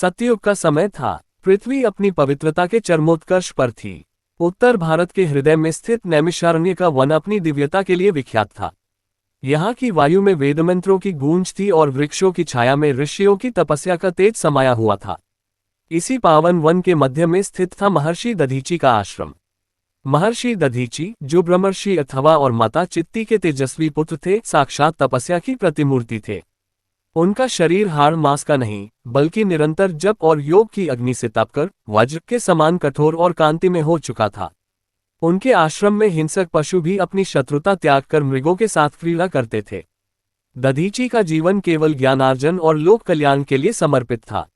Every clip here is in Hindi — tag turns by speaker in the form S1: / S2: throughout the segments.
S1: सत्ययुग का समय था। पृथ्वी अपनी पवित्रता के चरमोत्कर्ष पर थी। उत्तर भारत के हृदय में स्थित नैमिषारण्य का वन अपनी दिव्यता के लिए विख्यात था। यहाँ की वायु में वेदमंत्रों की गूंज थी और वृक्षों की छाया में ऋषियों की तपस्या का तेज समाया हुआ था। इसी पावन वन के मध्य में स्थित था महर्षि दधीची का आश्रम। महर्षि दधीची, जो ब्रह्मर्षि अथवा और माता चित्ती के तेजस्वी पुत्र थे, साक्षात तपस्या की प्रतिमूर्ति थे। उनका शरीर हाड़ मांस का नहीं, बल्कि निरंतर जप और योग की अग्नि से तपकर वज्र के समान कठोर और कांतिमय हो चुका था। उनके आश्रम में हिंसक पशु भी अपनी शत्रुता त्याग कर मृगों के साथ क्रीड़ा करते थे। दधीची का जीवन केवल ज्ञानार्जन और लोक कल्याण के लिए समर्पित था।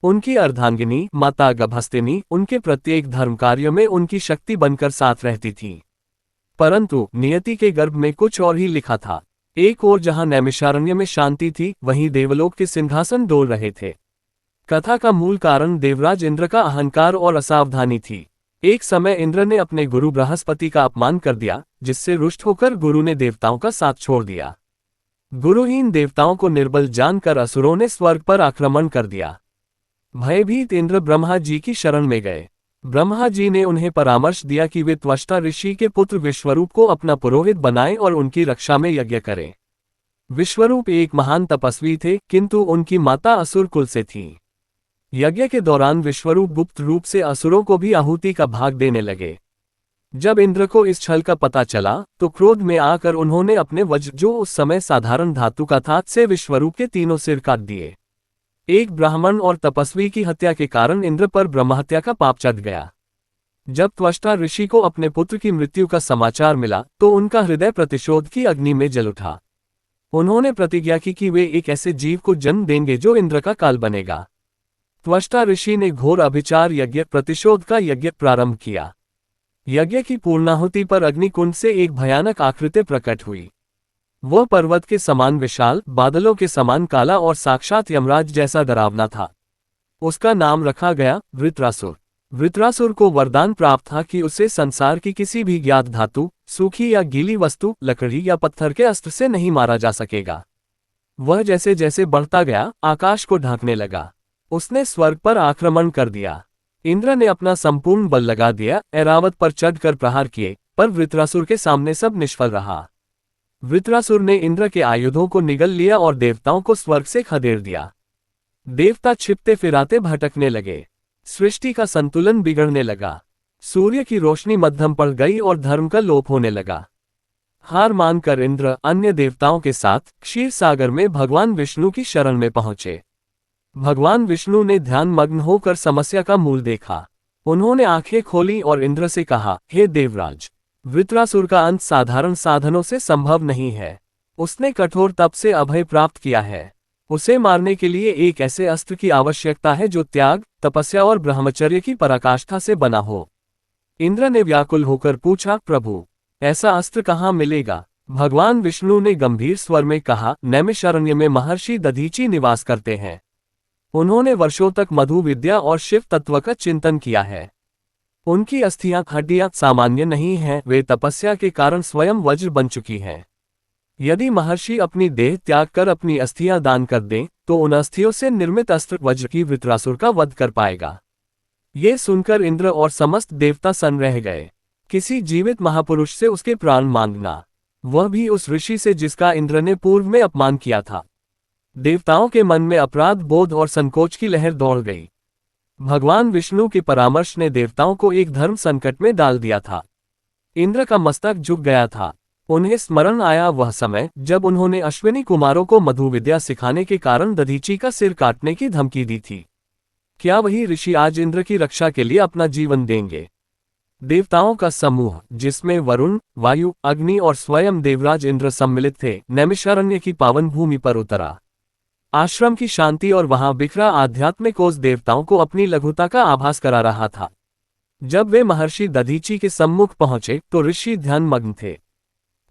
S1: उनकी अर्धांगिनी माता गभस्तिनी उनके प्रत्येक धर्म कार्य में उनकी शक्ति बनकर साथ रहती थी। परंतु नियति के गर्भ में कुछ और ही लिखा था। एक ओर जहां नैमिषारण्य में शांति थी, वहीं देवलोक के सिंहासन डोल रहे थे। कथा का मूल कारण देवराज इंद्र का अहंकार और असावधानी थी। एक समय इंद्र ने अपने गुरु बृहस्पति का अपमान कर दिया, जिससे रुष्ट होकर गुरु ने देवताओं का साथ छोड़ दिया। गुरुहीन देवताओं को निर्बल जानकर असुरों ने स्वर्ग पर आक्रमण कर दिया। भयभीत इंद्र ब्रह्मा जी की शरण में गए। ब्रह्मा जी ने उन्हें परामर्श दिया कि वे त्वष्टा ऋषि के पुत्र विश्वरूप को अपना पुरोहित बनाएं और उनकी रक्षा में यज्ञ करें। विश्वरूप एक महान तपस्वी थे, किंतु उनकी माता असुर कुल से थी। यज्ञ के दौरान विश्वरूप गुप्त रूप से असुरों को भी आहुति का भाग देने लगे। जब इंद्र को इस छल का पता चला, तो क्रोध में आकर उन्होंने अपने वज्र, जो उस समय साधारण धातु का था, से विश्वरूप के तीनों सिर काट दिए। एक ब्राह्मण और तपस्वी की हत्या के कारण इंद्र पर ब्रह्महत्या का पाप चढ़ गया। जब त्वष्टा ऋषि को अपने पुत्र की मृत्यु का समाचार मिला, तो उनका हृदय प्रतिशोध की अग्नि में जल उठा। उन्होंने प्रतिज्ञा की कि वे एक ऐसे जीव को जन्म देंगे जो इंद्र का काल बनेगा। त्वष्टा ऋषि ने घोर अभिचार यज्ञ, प्रतिशोध का यज्ञ प्रारंभ किया। यज्ञ की पूर्णाहुति पर अग्निकुंड से एक भयानक आकृति प्रकट हुई। वह पर्वत के समान विशाल, बादलों के समान काला और साक्षात यमराज जैसा डरावना था। उसका नाम रखा गया वृत्रासुर। वृत्रासुर को वरदान प्राप्त था कि उसे संसार की किसी भी ज्ञात धातु, सूखी या गीली वस्तु, लकड़ी या पत्थर के अस्त्र से नहीं मारा जा सकेगा। वह जैसे जैसे बढ़ता गया, आकाश को ढांकने लगा। उसने स्वर्ग पर आक्रमण कर दिया। इंद्र ने अपना संपूर्ण बल लगा दिया, ऐरावत पर चढ़कर प्रहार किए, पर वृत्रासुर के सामने सब निष्फल रहा। वृत्रासुर ने इंद्र के आयुधों को निगल लिया और देवताओं को स्वर्ग से खदेड़ दिया। देवता छिपते फिराते भटकने लगे। सृष्टि का संतुलन बिगड़ने लगा। सूर्य की रोशनी मध्यम पड़ गई और धर्म का लोप होने लगा। हार मानकर इंद्र अन्य देवताओं के साथ क्षीर सागर में भगवान विष्णु की शरण में पहुंचे। भगवान विष्णु ने ध्यान मग्न होकर समस्या का मूल देखा। उन्होंने आंखें खोली और इंद्र से कहा, हे देवराज, वृत्रासुर का अंत साधारण साधनों से संभव नहीं है। उसने कठोर तप से अभय प्राप्त किया है। उसे मारने के लिए एक ऐसे अस्त्र की आवश्यकता है जो त्याग, तपस्या और ब्रह्मचर्य की पराकाष्ठा से बना हो। इंद्र ने व्याकुल होकर पूछा, प्रभु, ऐसा अस्त्र कहाँ मिलेगा? भगवान विष्णु ने गंभीर स्वर में कहा, नैमिषारण्य में महर्षि दधीची निवास करते हैं। उन्होंने वर्षों तक मधु विद्या और शिव तत्व का चिंतन किया है। उनकी अस्थियां हड्डियां सामान्य नहीं हैं, वे तपस्या के कारण स्वयं वज्र बन चुकी हैं। यदि महर्षि अपनी देह त्याग कर अपनी अस्थियां दान कर दें, तो उन अस्थियों से निर्मित अस्त्र वज्र की वृत्रासुर का वध कर पाएगा। ये सुनकर इंद्र और समस्त देवता सन्न रह गए। किसी जीवित महापुरुष से उसके प्राण मांगना, वह भी उस ऋषि से जिसका इंद्र ने पूर्व में अपमान किया था। देवताओं के मन में अपराध बोध और संकोच की लहर दौड़ गई। भगवान विष्णु के परामर्श ने देवताओं को एक धर्म संकट में डाल दिया था। इंद्र का मस्तक झुक गया था। उन्हें स्मरण आया वह समय जब उन्होंने अश्विनी कुमारों को मधु विद्या सिखाने के कारण दधीची का सिर काटने की धमकी दी थी। क्या वही ऋषि आज इंद्र की रक्षा के लिए अपना जीवन देंगे? देवताओं का समूह, जिसमें वरुण, वायु, अग्नि और स्वयं देवराज इंद्र सम्मिलित थे, नैमिषारण्य की पावन भूमि पर उतरा। आश्रम की शांति और वहां बिखरा आध्यात्मिक ओज देवताओं को अपनी लघुता का आभास करा रहा था। जब वे महर्षि दधीची के सम्मुख पहुंचे तो ऋषि ध्यानमग्न थे।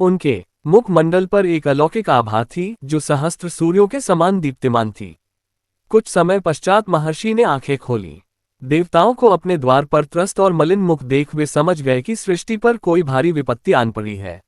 S1: उनके मुखमंडल पर एक अलौकिक आभा थी जो सहस्त्र सूर्यों के समान दीप्तिमान थी। कुछ समय पश्चात महर्षि ने आंखें खोली। देवताओं को अपने द्वार पर त्रस्त और मलिन मुख देख वे समझ गए कि सृष्टि पर कोई भारी विपत्ति आन पड़ी है।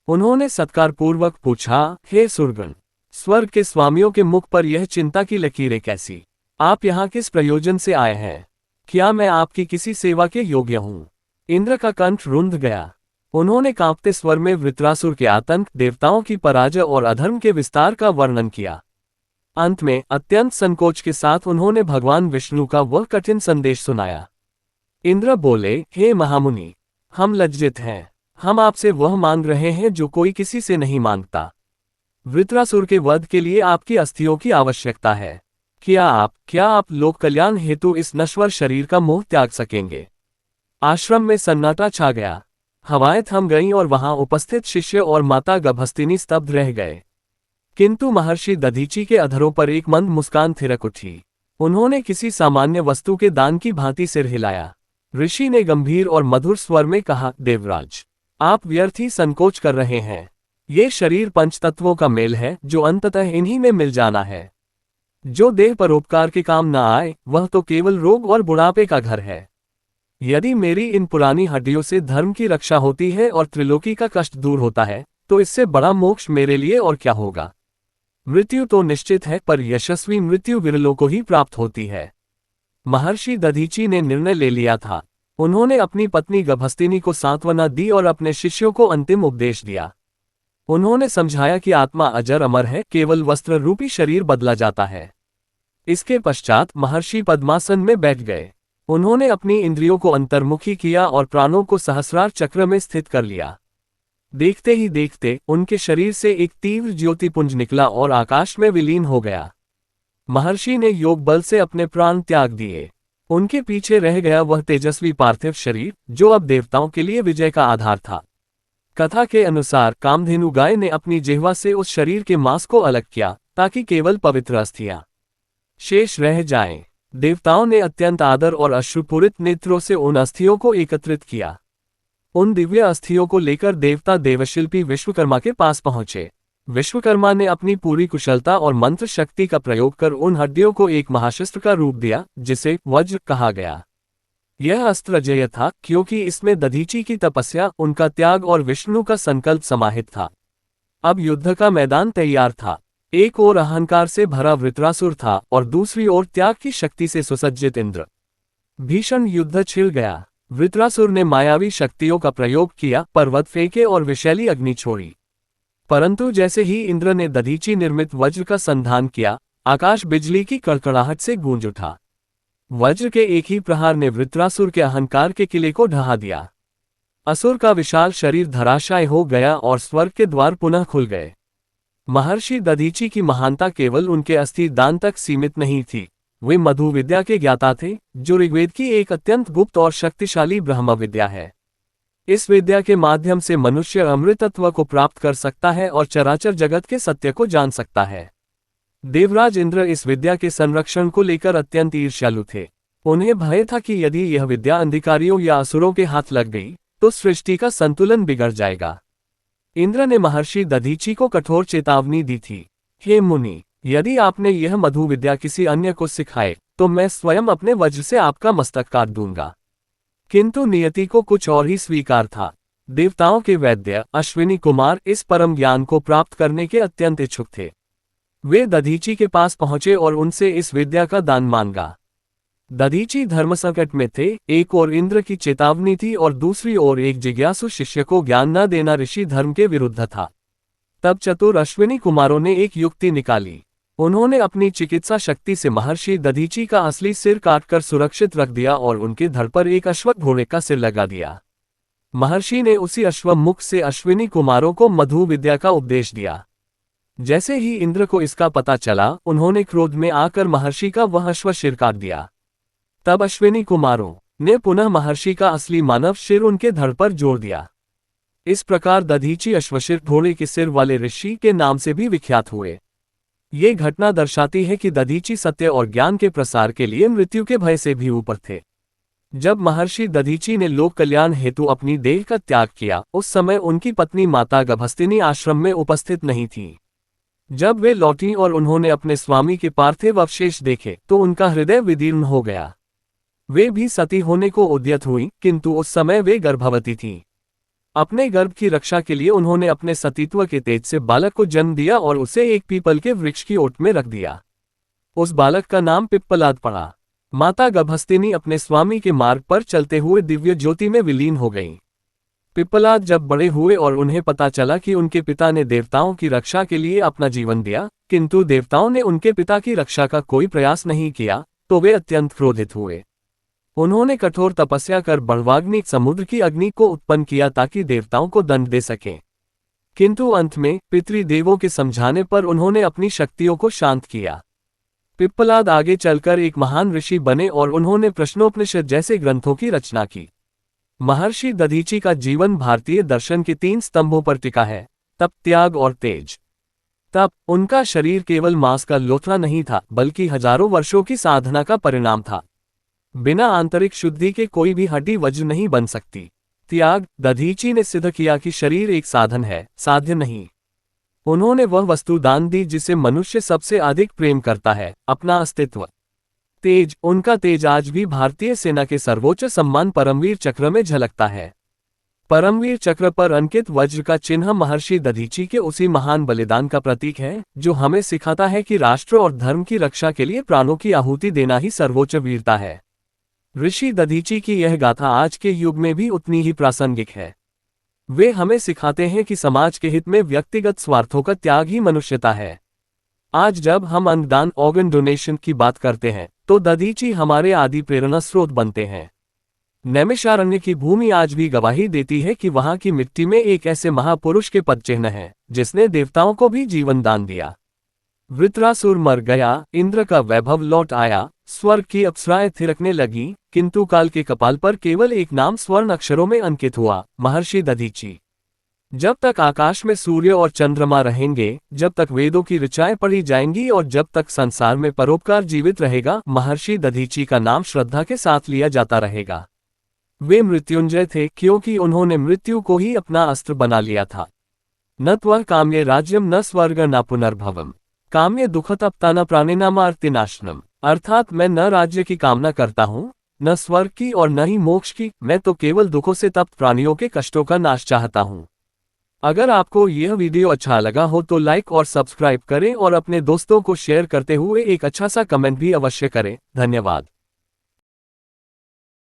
S1: उन्होंने सत्कारपूर्वक पूछा, हे सुरगण, स्वर्ग के स्वामियों के मुख पर यह चिंता की लकीरें कैसी? आप यहाँ किस प्रयोजन से आए हैं? क्या मैं आपकी किसी सेवा के योग्य हूँ? इंद्र का कंठ रुंध गया। उन्होंने कांपते स्वर में वृत्रासुर के आतंक, देवताओं की पराजय और अधर्म के विस्तार का वर्णन किया। अंत में अत्यंत संकोच के साथ उन्होंने भगवान विष्णु का वह कठिन संदेश सुनाया। इंद्र बोले, हे महामुनि, हम लज्जित हैं। हम आपसे वह मांग रहे हैं जो कोई किसी से नहीं मांगता। वृत्रासुर के वध के लिए आपकी अस्थियों की आवश्यकता है। क्या आप लोक कल्याण हेतु इस नश्वर शरीर का मोह त्याग सकेंगे? आश्रम में सन्नाटा छा गया। हवाएं थम गईं और वहां उपस्थित शिष्य और माता गभस्तिनी स्तब्ध रह गए। किंतु महर्षि दधीची के अधरों पर एक मंद मुस्कान थिरक उठी। उन्होंने किसी सामान्य वस्तु के दान की भांति सिर हिलाया। ऋषि ने गंभीर और मधुर स्वर में कहा, देवराज, आप व्यर्थ ही संकोच कर रहे हैं। ये शरीर पंचतत्वों का मेल है जो अंततः इन्हीं में मिल जाना है। जो देह परोपकार के काम न आए वह तो केवल रोग और बुढ़ापे का घर है। यदि मेरी इन पुरानी हड्डियों से धर्म की रक्षा होती है और त्रिलोकी का कष्ट दूर होता है तो इससे बड़ा मोक्ष मेरे लिए और क्या होगा। मृत्यु तो निश्चित है, पर यशस्वी मृत्यु विरलों को ही प्राप्त होती है। महर्षि दधीची ने निर्णय ले लिया था। उन्होंने अपनी पत्नी गभस्तिनी को सांत्वना दी और अपने शिष्यों को अंतिम उपदेश दिया। उन्होंने समझाया कि आत्मा अजर अमर है, केवल वस्त्र रूपी शरीर बदला जाता है। इसके पश्चात महर्षि पद्मासन में बैठ गए। उन्होंने अपनी इंद्रियों को अंतर्मुखी किया और प्राणों को सहस्रार चक्र में स्थित कर लिया। देखते ही देखते उनके शरीर से एक तीव्र ज्योतिपुंज निकला और आकाश में विलीन हो गया। महर्षि ने योग बल से अपने प्राण त्याग दिए। उनके पीछे रह गया वह तेजस्वी पार्थिव शरीर जो अब देवताओं के लिए विजय का आधार था। कथा के अनुसार कामधेनु गाय ने अपनी जिह्वा से उस शरीर के मांस को अलग किया ताकि केवल पवित्र अस्थियां शेष रह जाएं। देवताओं ने अत्यंत आदर और अश्रुपूरित नेत्रों से उन अस्थियों को एकत्रित किया। उन दिव्य अस्थियों को लेकर देवता देवशिल्पी विश्वकर्मा के पास पहुंचे। विश्वकर्मा ने अपनी पूरी कुशलता और मंत्र शक्ति का प्रयोग कर उन हड्डियों को एक महाशस्त्र का रूप दिया जिसे वज्र कहा गया। यह अस्त्र अजेय था क्योंकि इसमें दधीची की तपस्या, उनका त्याग और विष्णु का संकल्प समाहित था। अब युद्ध का मैदान तैयार था। एक ओर अहंकार से भरा वृत्रासुर था और दूसरी ओर त्याग की शक्ति से सुसज्जित इंद्र। भीषण युद्ध छिड़ गया। वृत्रासुर ने मायावी शक्तियों का प्रयोग किया, पर्वत फेंके और विषैली अग्नि छोड़ी। परंतु जैसे ही इंद्र ने दधीची निर्मित वज्र का संधान किया, आकाश बिजली की कड़कड़ाहट से गूंज उठा। वज्र के एक ही प्रहार ने वृत्रासुर के अहंकार के किले को ढहा दिया। असुर का विशाल शरीर धराशायी हो गया और स्वर्ग के द्वार पुनः खुल गए। महर्षि दधीची की महानता केवल उनके अस्थि दान तक सीमित नहीं थी। वे मधु विद्या के ज्ञाता थे, जो ऋग्वेद की एक अत्यंत गुप्त और शक्तिशाली ब्रह्म विद्या है। इस विद्या के माध्यम से मनुष्य अमृतत्व को प्राप्त कर सकता है और चराचर जगत के सत्य को जान सकता है। देवराज इंद्र इस विद्या के संरक्षण को लेकर अत्यंत ईर्ष्यालु थे। उन्हें भय था कि यदि यह विद्या अंधिकारियों या असुरों के हाथ लग गई तो सृष्टि का संतुलन बिगड़ जाएगा। इंद्र ने महर्षि दधीची को कठोर चेतावनी दी थी, हे मुनि, यदि आपने यह मधु विद्या किसी अन्य को सिखाए तो मैं स्वयं अपने वज्र से आपका मस्तक काट दूंगा। किंतु नियति को कुछ और ही स्वीकार था। देवताओं के वैद्य अश्विनी कुमार इस परम ज्ञान को प्राप्त करने के अत्यंत इच्छुक थे। वे दधीची के पास पहुंचे और उनसे इस विद्या का दान मांगा। दधीची धर्म संकट में थे। एक ओर इंद्र की चेतावनी थी और दूसरी ओर एक जिज्ञासु शिष्य को ज्ञान न देना ऋषि धर्म के विरुद्ध था। तब चतुर अश्विनी कुमारों ने एक युक्ति निकाली। उन्होंने अपनी चिकित्सा शक्ति से महर्षि दधीची का असली सिर काटकर सुरक्षित रख दिया और उनके धड़ पर एक अश्वत्थ घोड़े का सिर लगा दिया। महर्षि ने उसी अश्वमुख से अश्विनी कुमारों को मधु विद्या का उपदेश दिया। जैसे ही इंद्र को इसका पता चला, उन्होंने क्रोध में आकर महर्षि का वह अश्व सिर काट दिया। तब अश्विनी कुमारों ने पुनः महर्षि का असली मानव सिर उनके धड़ पर जोड़ दिया। इस प्रकार दधीची अश्वशिर घोड़े के सिर वाले ऋषि के नाम से भी विख्यात हुए। ये घटना दर्शाती है कि दधीची सत्य और ज्ञान के प्रसार के लिए मृत्यु के भय से भी ऊपर थे। जब महर्षि दधीची ने लोक कल्याण हेतु अपनी देह का त्याग किया, उस समय उनकी पत्नी माता गभस्तिनी आश्रम में उपस्थित नहीं थी। जब वे लौटी और उन्होंने अपने स्वामी के पार्थिव अवशेष देखे तो उनका हृदय विदीर्ण हो गया। वे भी सती होने को उद्यत हुई, किंतु उस समय वे गर्भवती थीं। अपने गर्भ की रक्षा के लिए उन्होंने अपने सतीत्व के तेज से बालक को जन्म दिया और उसे एक पीपल के वृक्ष की ओट में रख दिया। उस बालक का नाम पिप्पलाद पड़ा। माता गभस्तिनी अपने स्वामी के मार्ग पर चलते हुए दिव्य ज्योति में विलीन हो गईं। पिप्पलाद जब बड़े हुए और उन्हें पता चला कि उनके पिता ने देवताओं की रक्षा के लिए अपना जीवन दिया, किंतु देवताओं ने उनके पिता की रक्षा का कोई प्रयास नहीं किया, तो वे अत्यंत क्रोधित हुए। उन्होंने कठोर तपस्या कर बड़वाग्नि समुद्र की अग्नि को उत्पन्न किया ताकि देवताओं को दंड दे सकें। किंतु अंत में पितृदेवों के समझाने पर उन्होंने अपनी शक्तियों को शांत किया। पिप्पलाद आगे चलकर एक महान ऋषि बने और उन्होंने प्रश्नोपनिषद जैसे ग्रंथों की रचना की। महर्षि दधीची का जीवन भारतीय दर्शन के 3 स्तंभों पर टिका है: तप, त्याग और तेज। तप, उनका शरीर केवल मांस का लोथड़ा नहीं था, बल्कि हजारों वर्षों की साधना का परिणाम था। बिना आंतरिक शुद्धि के कोई भी हड्डी वज्र नहीं बन सकती। त्याग, दधीची ने सिद्ध किया कि शरीर एक साधन है, साध्य नहीं। उन्होंने वह वस्तु दान दी जिसे मनुष्य सबसे अधिक प्रेम करता है, अपना अस्तित्व। तेज, उनका तेज आज भी भारतीय सेना के सर्वोच्च सम्मान परमवीर चक्र में झलकता है। परमवीर चक्र पर अंकित वज्र का चिन्ह महर्षि दधीची के उसी महान बलिदान का प्रतीक है, जो हमें सिखाता है कि राष्ट्र और धर्म की रक्षा के लिए प्राणों की आहुति देना ही सर्वोच्च वीरता है। ऋषि दधीची की यह गाथा आज के युग में भी उतनी ही प्रासंगिक है। वे हमें सिखाते हैं कि समाज के हित में व्यक्तिगत स्वार्थों का त्याग ही मनुष्यता है। आज जब हम अंगदान, ऑर्गन डोनेशन की बात करते हैं, तो दधीची हमारे आदि प्रेरणा स्रोत बनते हैं। नैमिषारण्य की भूमि आज भी गवाही देती है कि वहां की मिट्टी में एक ऐसे महापुरुष के पदचिह्न हैं, जिसने देवताओं को भी जीवन दान दिया। वृत्रासुर मर गया, इंद्र का वैभव लौट आया, स्वर्ग की अप्सराएं थिरकने लगी, किंतु काल के कपाल पर केवल एक नाम स्वर्ण अक्षरों में अंकित हुआ: महर्षि दधीची। जब तक आकाश में सूर्य और चंद्रमा रहेंगे, जब तक वेदों की ऋचाएं पढ़ी जाएंगी और जब तक संसार में परोपकार जीवित रहेगा, महर्षि दधीची का नाम श्रद्धा के साथ लिया जाता रहेगा। वे मृत्युंजय थे क्योंकि उन्होंने मृत्यु को ही अपना अस्त्र बना लिया था। न त्वः काम्ये राज्यम न स्वर्ग न पुनर्भवम, काम्ये दुःखतप्तान प्राणिनामार्तिनाशनम। अर्थात मैं न राज्य की कामना करता हूँ, न स्वर्ग की और न ही मोक्ष की, मैं तो केवल दुखों से तप्त प्राणियों के कष्टों का नाश चाहता हूँ। अगर आपको यह वीडियो अच्छा लगा हो तो लाइक और सब्सक्राइब करें और अपने दोस्तों को शेयर करते हुए एक अच्छा सा कमेंट भी अवश्य करें। धन्यवाद।